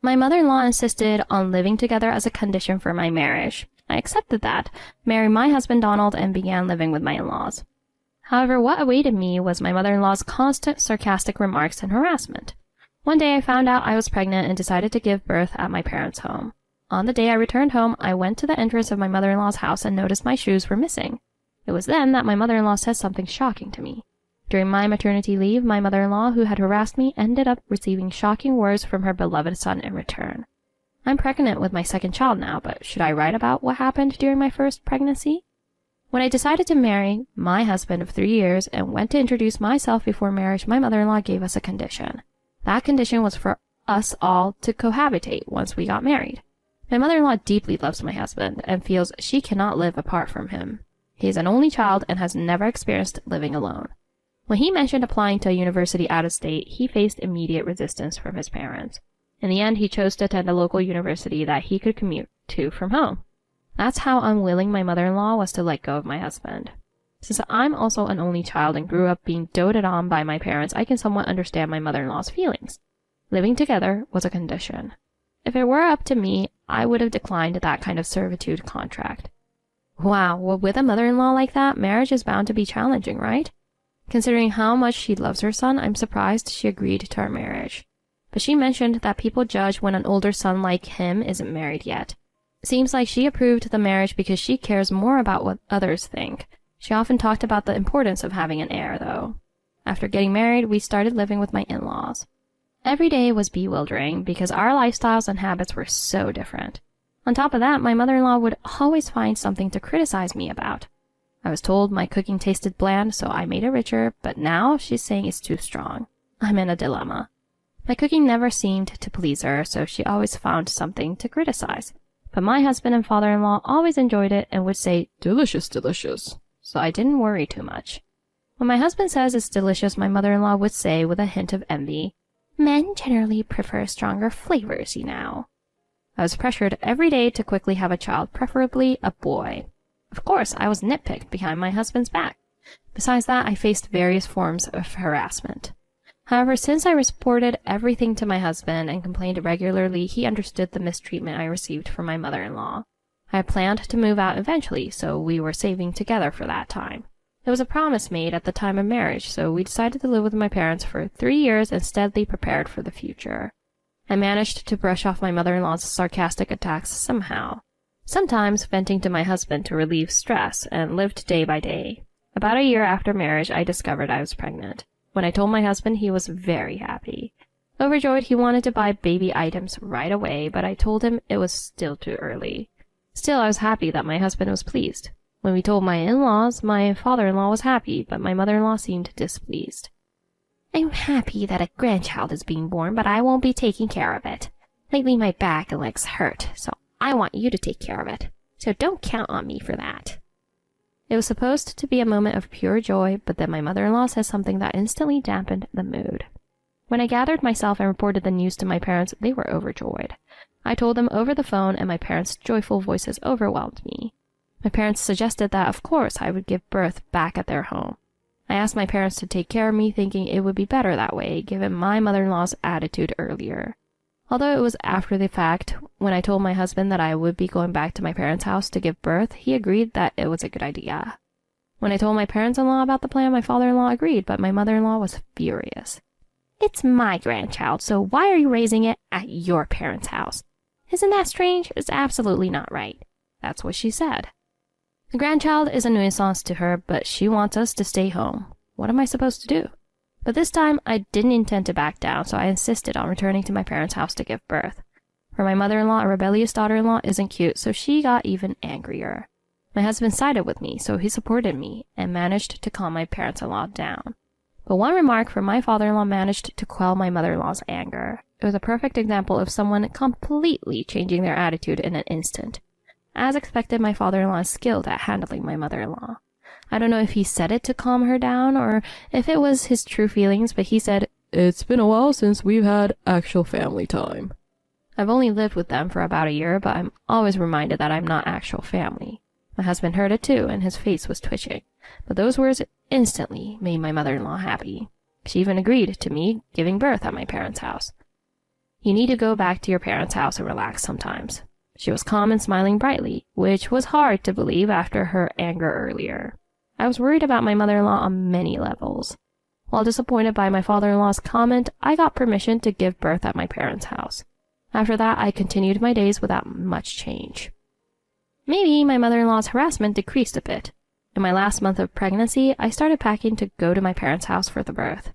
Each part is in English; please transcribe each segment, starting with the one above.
My mother-in-law insisted on living together as a condition for my marriage. I accepted that, married my husband Donald, and began living with my in-laws. However, what awaited me was my mother-in-law's constant sarcastic remarks and harassment. One day I found out I was pregnant and decided to give birth at my parents' home. On the day I returned home, I went to the entrance of my mother-in-law's house and noticed my shoes were missing. It was then that my mother-in-law said something shocking to me. During my maternity leave, my mother-in-law, who had harassed me, ended up receiving shocking words from her beloved son in return. I'm pregnant with my second child now, but should I write about what happened during my first pregnancy? When I decided to marry my husband of 3 years and went to introduce myself before marriage, my mother-in-law gave us a condition. That condition was for us all to cohabitate once we got married. My mother-in-law deeply loves my husband and feels she cannot live apart from him. He is an only child and has never experienced living alone. When he mentioned applying to a university out of state, he faced immediate resistance from his parents. In the end, he chose to attend a local university that he could commute to from home. That's how unwilling my mother-in-law was to let go of my husband. Since I'm also an only child and grew up being doted on by my parents, I can somewhat understand my mother-in-law's feelings. Living together was a condition. If it were up to me, I would have declined that kind of servitude contract. Wow, well, with a mother-in-law like that, marriage is bound to be challenging, right? Considering how much she loves her son, I'm surprised she agreed to our marriage. But she mentioned that people judge when an older son like him isn't married yet. It seems like she approved the marriage because she cares more about what others think. She often talked about the importance of having an heir, though. After getting married, we started living with my in-laws. Every day was bewildering because our lifestyles and habits were so different. On top of that, my mother-in-law would always find something to criticize me about. I was told my cooking tasted bland, so I made it richer, but now she's saying it's too strong. I'm in a dilemma. My cooking never seemed to please her, so she always found something to criticize. But my husband and father-in-law always enjoyed it and would say, "Delicious, delicious," so I didn't worry too much. When my husband says it's delicious, my mother-in-law would say with a hint of envy, "Men generally prefer stronger flavors, you know." I was pressured every day to quickly have a child, preferably a boy. Of course, I was nitpicked behind my husband's back. Besides that, I faced various forms of harassment. However, since I reported everything to my husband and complained regularly, he understood the mistreatment I received from my mother-in-law. I had planned to move out eventually, so we were saving together for that time. There was a promise made at the time of marriage, so we decided to live with my parents for 3 years and steadily prepared for the future. I managed to brush off my mother-in-law's sarcastic attacks somehow, sometimes venting to my husband to relieve stress, and lived day by day. About a year after marriage, I discovered I was pregnant. When I told my husband, he was very happy. Overjoyed, he wanted to buy baby items right away, but I told him it was still too early. Still, I was happy that my husband was pleased. When we told my in-laws, my father-in-law was happy, but my mother-in-law seemed displeased. "I'm happy that a grandchild is being born, but I won't be taking care of it. Lately my back and legs hurt, so I want you to take care of it. So don't count on me for that." It was supposed to be a moment of pure joy, but then my mother-in-law said something that instantly dampened the mood. When I gathered myself and reported the news to my parents, they were overjoyed. I told them over the phone, and my parents' joyful voices overwhelmed me. My parents suggested that, of course, I would give birth back at their home. I asked my parents to take care of me, thinking it would be better that way, given my mother-in-law's attitude earlier. Although it was after the fact, when I told my husband that I would be going back to my parents' house to give birth, he agreed that it was a good idea. When I told my parents-in-law about the plan, my father-in-law agreed, but my mother-in-law was furious. "It's my grandchild, so why are you raising it at your parents' house? Isn't that strange? It's absolutely not right." That's what she said. The grandchild is a nuisance to her, but she wants us to stay home. What am I supposed to do? But this time, I didn't intend to back down, so I insisted on returning to my parents' house to give birth. For my mother-in-law, a rebellious daughter-in-law isn't cute, so she got even angrier. My husband sided with me, so he supported me, and managed to calm my parents-in-law down. But one remark from my father-in-law managed to quell my mother-in-law's anger. It was a perfect example of someone completely changing their attitude in an instant. As expected, my father-in-law is skilled at handling my mother-in-law. I don't know if he said it to calm her down or if it was his true feelings, but he said, "It's been a while since we've had actual family time." I've only lived with them for about a year, but I'm always reminded that I'm not actual family. My husband heard it too, and his face was twitching. But those words instantly made my mother-in-law happy. She even agreed to me giving birth at my parents' house. You need to go back to your parents' house and relax sometimes." She was calm and smiling brightly, which was hard to believe after her anger earlier. I was worried about my mother-in-law on many levels. While disappointed by my father-in-law's comment, I got permission to give birth at my parents' house. After that, I continued my days without much change. Maybe my mother-in-law's harassment decreased a bit. In my last month of pregnancy, I started packing to go to my parents' house for the birth.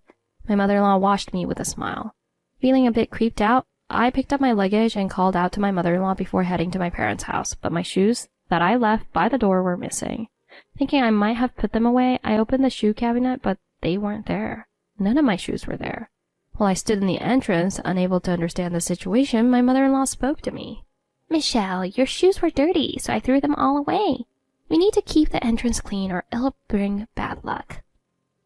My mother-in-law watched me with a smile. Feeling a bit creeped out, I picked up my luggage and called out to my mother-in-law before heading to my parents' house, but my shoes that I left by the door were missing. Thinking I might have put them away, I opened the shoe cabinet, but they weren't there. None of my shoes were there. While I stood in the entrance, unable to understand the situation, my mother-in-law spoke to me. "Michelle, your shoes were dirty, so I threw them all away. We need to keep the entrance clean or it'll bring bad luck."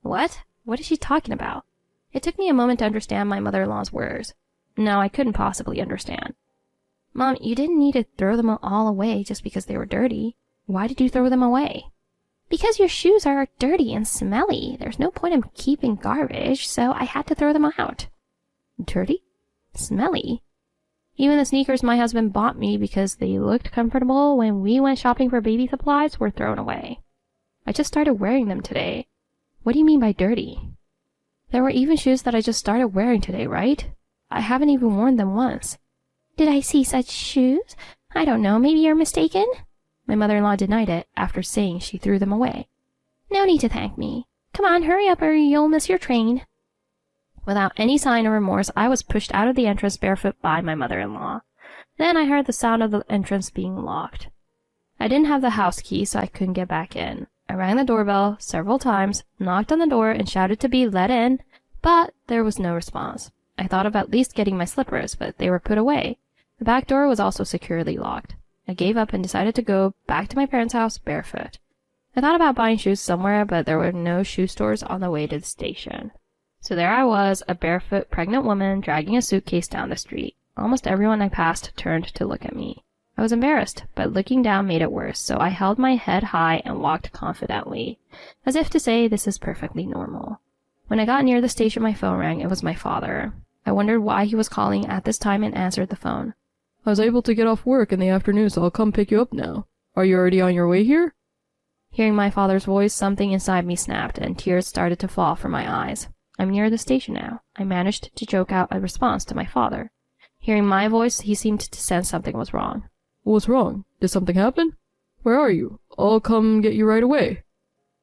What? What is she talking about? It took me a moment to understand my mother-in-law's words. No, I couldn't possibly understand. "Mom, you didn't need to throw them all away just because they were dirty. Why did you throw them away?" "Because your shoes are dirty and smelly. There's no point in keeping garbage, so I had to throw them out." Dirty? Smelly? Even the sneakers my husband bought me because they looked comfortable when we went shopping for baby supplies were thrown away. I just started wearing them today. What do you mean by dirty? There were even shoes that I just started wearing today, right? I haven't even worn them once. "Did I see such shoes? I don't know, maybe you're mistaken?" My mother-in-law denied it after saying she threw them away. "No need to thank me. Come on, hurry up or you'll miss your train." Without any sign of remorse, I was pushed out of the entrance barefoot by my mother-in-law. Then I heard the sound of the entrance being locked. I didn't have the house key, so I couldn't get back in. I rang the doorbell several times, knocked on the door, and shouted to be let in, but there was no response. I thought of at least getting my slippers, but they were put away. The back door was also securely locked. I gave up and decided to go back to my parents' house barefoot. I thought about buying shoes somewhere, but there were no shoe stores on the way to the station. So there I was, a barefoot pregnant woman dragging a suitcase down the street. Almost everyone I passed turned to look at me. I was embarrassed, but looking down made it worse, so I held my head high and walked confidently, as if to say this is perfectly normal. When I got near the station, my phone rang. It was my father. I wondered why he was calling at this time and answered the phone. "I was able to get off work in the afternoon, so I'll come pick you up now. Are you already on your way here?" Hearing my father's voice, something inside me snapped, and tears started to fall from my eyes. I'm near the station now. I managed to choke out a response to my father. Hearing my voice, he seemed to sense something was wrong. "What's wrong? Did something happen? Where are you? I'll come get you right away."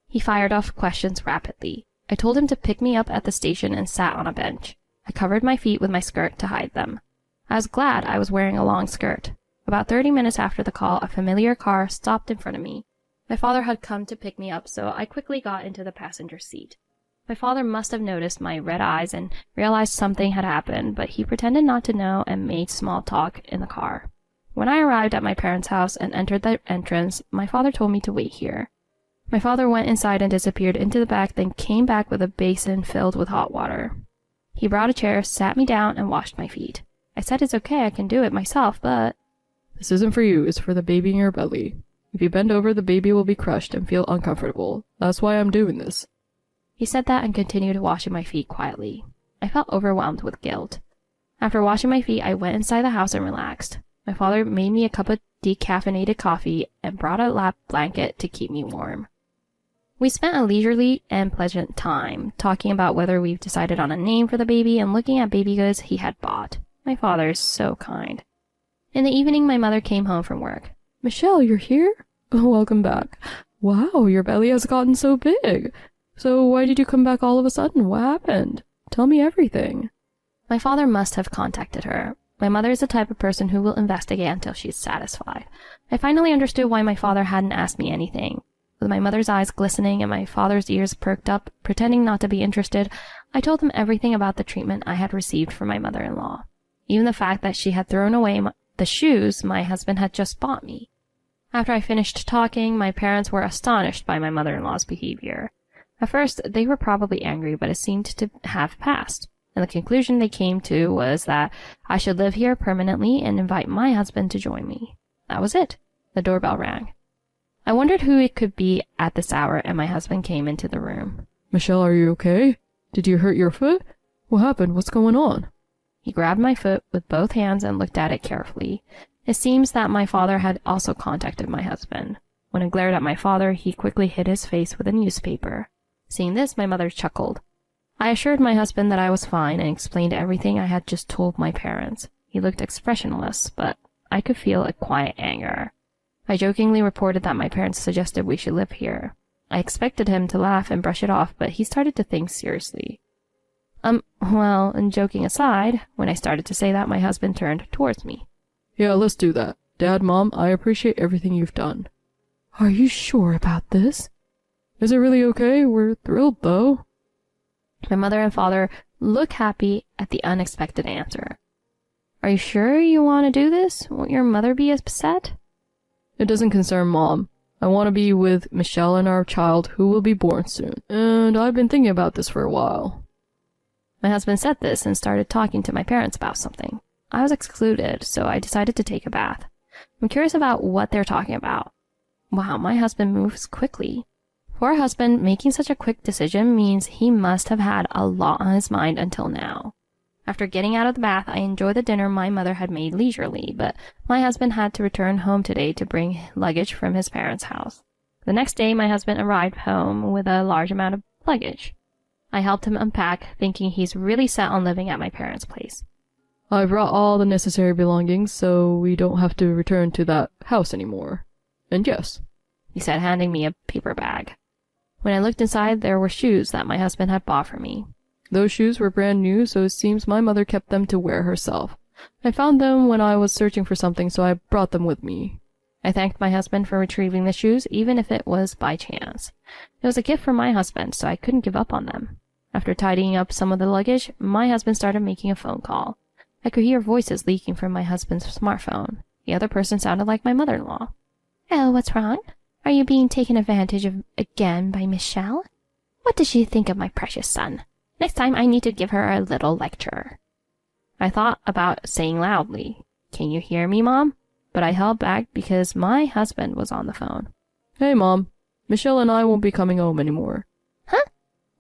He fired off questions rapidly. I told him to pick me up at the station and sat on a bench. I covered my feet with my skirt to hide them. I was glad I was wearing a long skirt. About 30 minutes after the call, a familiar car stopped in front of me. My father had come to pick me up, so I quickly got into the passenger seat. My father must have noticed my red eyes and realized something had happened, but he pretended not to know and made small talk in the car. When I arrived at my parents' house and entered the entrance, my father told me to wait here. My father went inside and disappeared into the back, then came back with a basin filled with hot water. He brought a chair, sat me down, and washed my feet. I said it's okay, I can do it myself, but... "This isn't for you, it's for the baby in your belly. If you bend over, the baby will be crushed and feel uncomfortable. That's why I'm doing this." He said that and continued washing my feet quietly. I felt overwhelmed with guilt. After washing my feet, I went inside the house and relaxed. My father made me a cup of decaffeinated coffee and brought a lap blanket to keep me warm. We spent a leisurely and pleasant time, talking about whether we've decided on a name for the baby and looking at baby goods he had bought. My father is so kind. In the evening, my mother came home from work. "Michelle, you're here? Oh, welcome back. Wow, your belly has gotten so big. So why did you come back all of a sudden? What happened? Tell me everything." My father must have contacted her. My mother is the type of person who will investigate until she's satisfied. I finally understood why my father hadn't asked me anything. With my mother's eyes glistening and my father's ears perked up, pretending not to be interested, I told him everything about the treatment I had received from my mother-in-law. Even the fact that she had thrown away the shoes my husband had just bought me. After I finished talking, my parents were astonished by my mother-in-law's behavior. At first, they were probably angry, but it seemed to have passed, and the conclusion they came to was that I should live here permanently and invite my husband to join me. That was it. The doorbell rang. I wondered who it could be at this hour, and my husband came into the room. "Michelle, are you okay? Did you hurt your foot? What happened? What's going on?" He grabbed my foot with both hands and looked at it carefully. It seems that my father had also contacted my husband. When I glared at my father, he quickly hid his face with a newspaper. Seeing this, my mother chuckled. I assured my husband that I was fine and explained everything I had just told my parents. He looked expressionless, but I could feel a quiet anger. I jokingly reported that my parents suggested we should live here. I expected him to laugh and brush it off, but he started to think seriously. Well, and joking aside, when I started to say that, my husband turned towards me. Yeah, let's do that. Dad, Mom, I appreciate everything you've done. Are you sure about this? Is it really okay? We're thrilled, though. My mother and father look happy at the unexpected answer. Are you sure you want to do this? Won't your mother be upset? It doesn't concern Mom. I want to be with Michelle and our child who will be born soon, and I've been thinking about this for a while. My husband said this and started talking to my parents about something. I was excluded, so I decided to take a bath. I'm curious about what they're talking about. Wow, my husband moves quickly. For a husband, making such a quick decision means he must have had a lot on his mind until now. After getting out of the bath, I enjoyed the dinner my mother had made leisurely, but my husband had to return home today to bring luggage from his parents' house. The next day, my husband arrived home with a large amount of luggage. I helped him unpack, thinking he's really set on living at my parents' place. I brought all the necessary belongings, so we don't have to return to that house anymore. And yes, he said, handing me a paper bag. When I looked inside, there were shoes that my husband had bought for me. Those shoes were brand new, so it seems my mother kept them to wear herself. I found them when I was searching for something, so I brought them with me. I thanked my husband for retrieving the shoes, even if it was by chance. It was a gift from my husband, so I couldn't give up on them. After tidying up some of the luggage, my husband started making a phone call. I could hear voices leaking from my husband's smartphone. The other person sounded like my mother-in-law. Oh, what's wrong? Are you being taken advantage of again by Michelle? What does she think of my precious son? Next time I need to give her a little lecture. I thought about saying loudly, "Can you hear me, Mom?" But I held back because my husband was on the phone. Hey, Mom. Michelle and I won't be coming home anymore. Huh?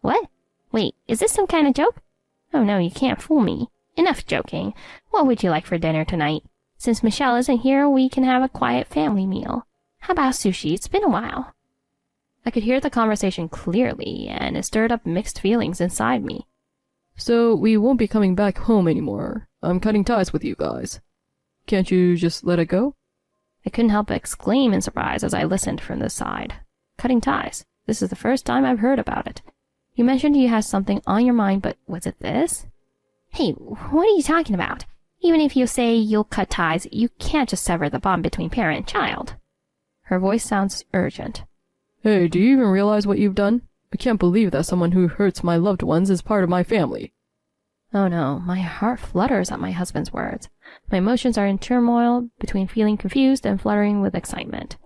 What? Wait, is this some kind of joke? Oh no, you can't fool me. Enough joking. What would you like for dinner tonight? Since Michelle isn't here, we can have a quiet family meal. How about sushi? It's been a while. I could hear the conversation clearly, and it stirred up mixed feelings inside me. So we won't be coming back home anymore. I'm cutting ties with you guys. Can't you just let it go? I couldn't help but exclaim in surprise as I listened from the side. Cutting ties. This is the first time I've heard about it. You mentioned you had something on your mind, but was it this? Hey, what are you talking about? Even if you say you'll cut ties, you can't just sever the bond between parent and child. Her voice sounds urgent. Hey, do you even realize what you've done? I can't believe that someone who hurts my loved ones is part of my family. Oh no, my heart flutters at my husband's words. My emotions are in turmoil between feeling confused and fluttering with excitement.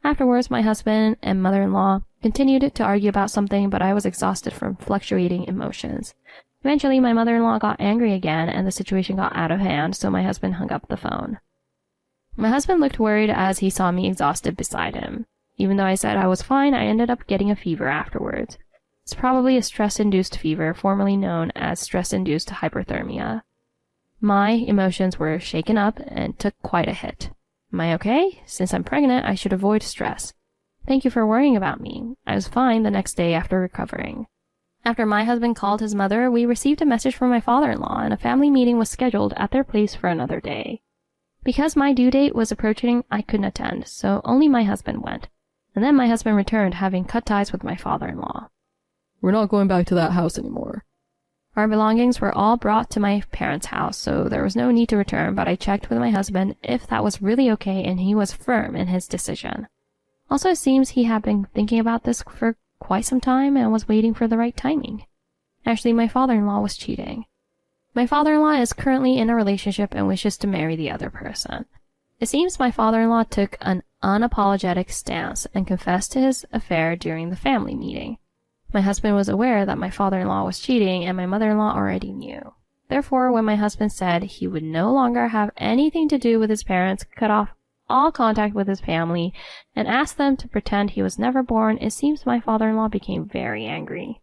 Afterwards, my husband and mother-in-law continued to argue about something, but I was exhausted from fluctuating emotions. Eventually, my mother-in-law got angry again, and the situation got out of hand, so my husband hung up the phone. My husband looked worried as he saw me exhausted beside him. Even though I said I was fine, I ended up getting a fever afterwards. It's probably a stress-induced fever, formerly known as stress-induced hyperthermia. My emotions were shaken up and took quite a hit. Am I okay? Since I'm pregnant, I should avoid stress. Thank you for worrying about me. I was fine the next day after recovering. After my husband called his mother, we received a message from my father-in-law, and a family meeting was scheduled at their place for another day. Because my due date was approaching, I couldn't attend, so only my husband went. And then my husband returned, having cut ties with my father-in-law. We're not going back to that house anymore. Our belongings were all brought to my parents' house, so there was no need to return, but I checked with my husband if that was really okay, and he was firm in his decision. Also, it seems he had been thinking about this for quite some time and was waiting for the right timing. Actually, my father-in-law was cheating. My father-in-law is currently in a relationship and wishes to marry the other person. It seems my father-in-law took an unapologetic stance and confessed to his affair during the family meeting. My husband was aware that my father-in-law was cheating, and my mother-in-law already knew. Therefore, when my husband said he would no longer have anything to do with his parents, cut off all contact with his family, and asked them to pretend he was never born, it seems my father-in-law became very angry.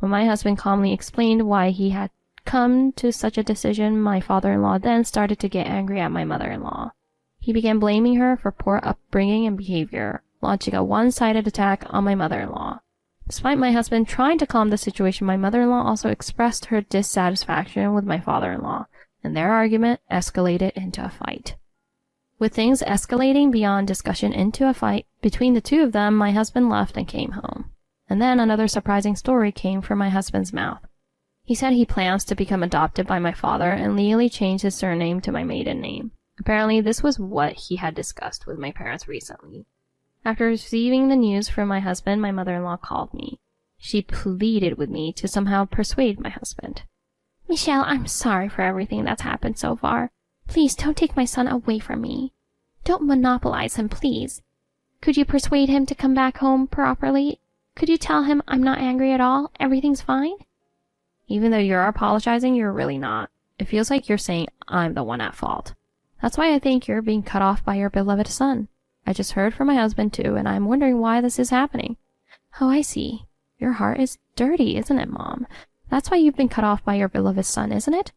When my husband calmly explained why he had come to such a decision, my father-in-law then started to get angry at my mother-in-law. He began blaming her for poor upbringing and behavior, launching a one-sided attack on my mother-in-law. Despite my husband trying to calm the situation, my mother-in-law also expressed her dissatisfaction with my father-in-law, and their argument escalated into a fight. With things escalating beyond discussion into a fight between the two of them, my husband left and came home. And then another surprising story came from my husband's mouth. He said he plans to become adopted by my father and legally change his surname to my maiden name. Apparently, this was what he had discussed with my parents recently. After receiving the news from my husband, my mother-in-law called me. She pleaded with me to somehow persuade my husband. "Michelle, I'm sorry for everything that's happened so far. Please don't take my son away from me. Don't monopolize him, please. Could you persuade him to come back home properly? Could you tell him I'm not angry at all? Everything's fine?" Even though you're apologizing, you're really not. It feels like you're saying I'm the one at fault. That's why I think you're being cut off by your beloved son. I just heard from my husband too, and I'm wondering why this is happening. Oh, I see. Your heart is dirty, isn't it, Mom? That's why you've been cut off by your beloved son, isn't it?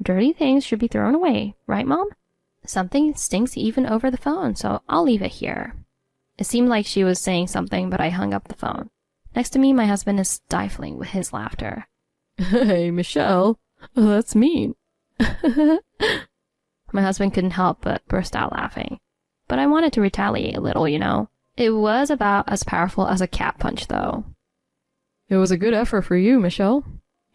Dirty things should be thrown away, right, Mom? Something stinks even over the phone, so I'll leave it here. It seemed like she was saying something, but I hung up the phone. Next to me, my husband is stifling with his laughter. Hey, Michelle, that's mean. My husband couldn't help but burst out laughing. But I wanted to retaliate a little, you know. It was about as powerful as a cat punch, though. It was a good effort for you, Michelle.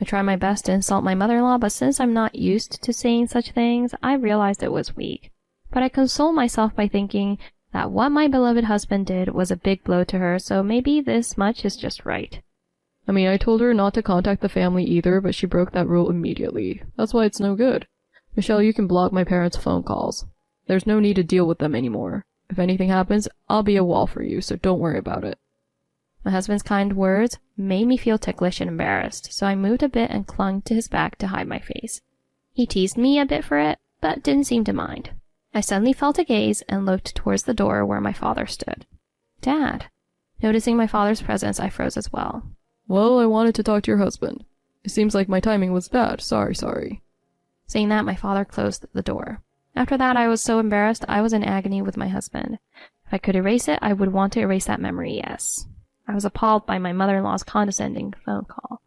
I tried my best to insult my mother-in-law, but since I'm not used to saying such things, I realized it was weak. But I consoled myself by thinking that what my beloved husband did was a big blow to her, so maybe this much is just right. I mean, I told her not to contact the family either, but she broke that rule immediately. That's why it's no good. Michelle, you can block my parents' phone calls. There's no need to deal with them anymore. If anything happens, I'll be a wall for you, so don't worry about it. My husband's kind words made me feel ticklish and embarrassed, so I moved a bit and clung to his back to hide my face. He teased me a bit for it, but didn't seem to mind. I suddenly felt a gaze and looked towards the door where my father stood. Dad. Noticing my father's presence, I froze as well. Well, I wanted to talk to your husband. It seems like my timing was bad. Sorry. Saying that, my father closed the door. After that, I was so embarrassed, I was in agony with my husband. If I could erase it, I would want to erase that memory, yes. I was appalled by my mother-in-law's condescending phone call.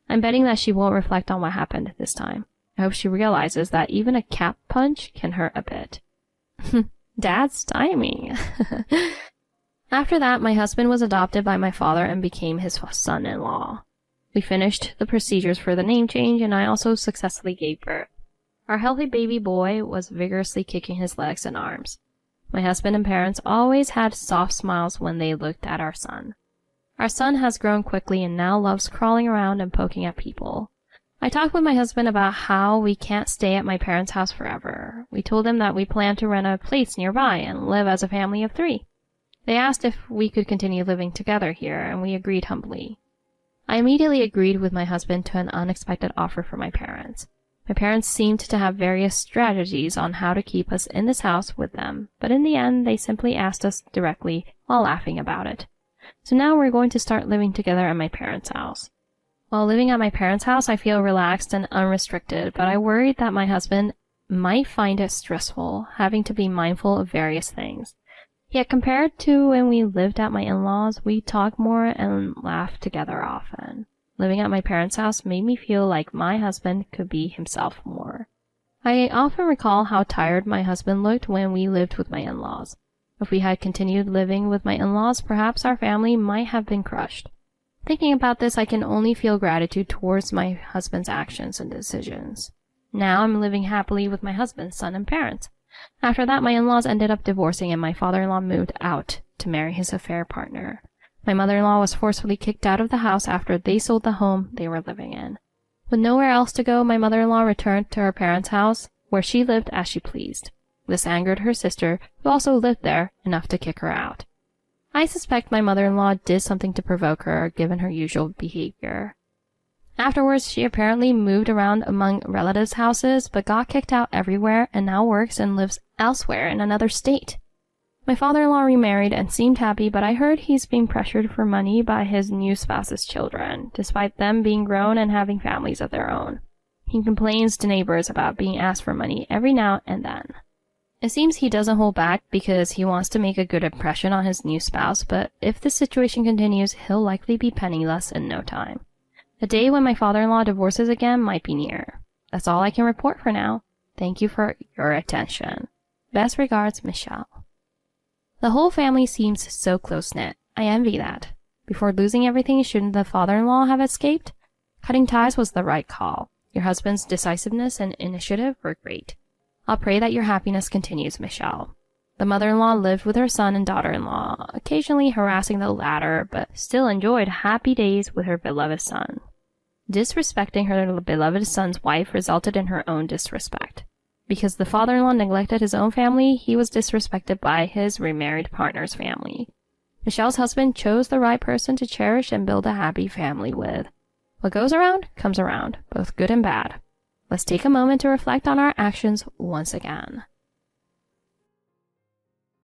I'm betting that she won't reflect on what happened this time. I hope she realizes that even a cat punch can hurt a bit. Dad's timing. After that, my husband was adopted by my father and became his son-in-law. We finished the procedures for the name change, and I also successfully gave birth. Our healthy baby boy was vigorously kicking his legs and arms. My husband and parents always had soft smiles when they looked at our son. Our son has grown quickly and now loves crawling around and poking at people. I talked with my husband about how we can't stay at my parents' house forever. We told them that we plan to rent a place nearby and live as a family of 3. They asked if we could continue living together here, and we agreed humbly. I immediately agreed with my husband to an unexpected offer from my parents. My parents seemed to have various strategies on how to keep us in this house with them, but in the end they simply asked us directly while laughing about it. So now we're going to start living together at my parents' house. While living at my parents' house, I feel relaxed and unrestricted, but I worried that my husband might find it stressful, having to be mindful of various things. Yet compared to when we lived at my in-laws, we talk more and laugh together often. Living at my parents' house made me feel like my husband could be himself more. I often recall how tired my husband looked when we lived with my in-laws. If we had continued living with my in-laws, perhaps our family might have been crushed. Thinking about this, I can only feel gratitude towards my husband's actions and decisions. Now I'm living happily with my husband's son and parents. After that, my in-laws ended up divorcing and my father-in-law moved out to marry his affair partner. My mother-in-law was forcefully kicked out of the house after they sold the home they were living in. With nowhere else to go, my mother-in-law returned to her parents' house, where she lived as she pleased. This angered her sister, who also lived there, enough to kick her out. I suspect my mother-in-law did something to provoke her, given her usual behavior. Afterwards, she apparently moved around among relatives' houses, but got kicked out everywhere and now works and lives elsewhere in another state. My father-in-law remarried and seemed happy, but I heard he's being pressured for money by his new spouse's children, despite them being grown and having families of their own. He complains to neighbors about being asked for money every now and then. It seems he doesn't hold back because he wants to make a good impression on his new spouse, but if the situation continues, he'll likely be penniless in no time. The day when my father-in-law divorces again might be near. That's all I can report for now. Thank you for your attention. Best regards, Michelle. The whole family seems so close-knit. I envy that. Before losing everything, shouldn't the father-in-law have escaped? Cutting ties was the right call. Your husband's decisiveness and initiative were great. I'll pray that your happiness continues, Michelle. The mother-in-law lived with her son and daughter-in-law, occasionally harassing the latter, but still enjoyed happy days with her beloved son. Disrespecting her beloved son's wife resulted in her own disrespect. Because the father-in-law neglected his own family, he was disrespected by his remarried partner's family. Michelle's husband chose the right person to cherish and build a happy family with. What goes around comes around, both good and bad. Let's take a moment to reflect on our actions once again.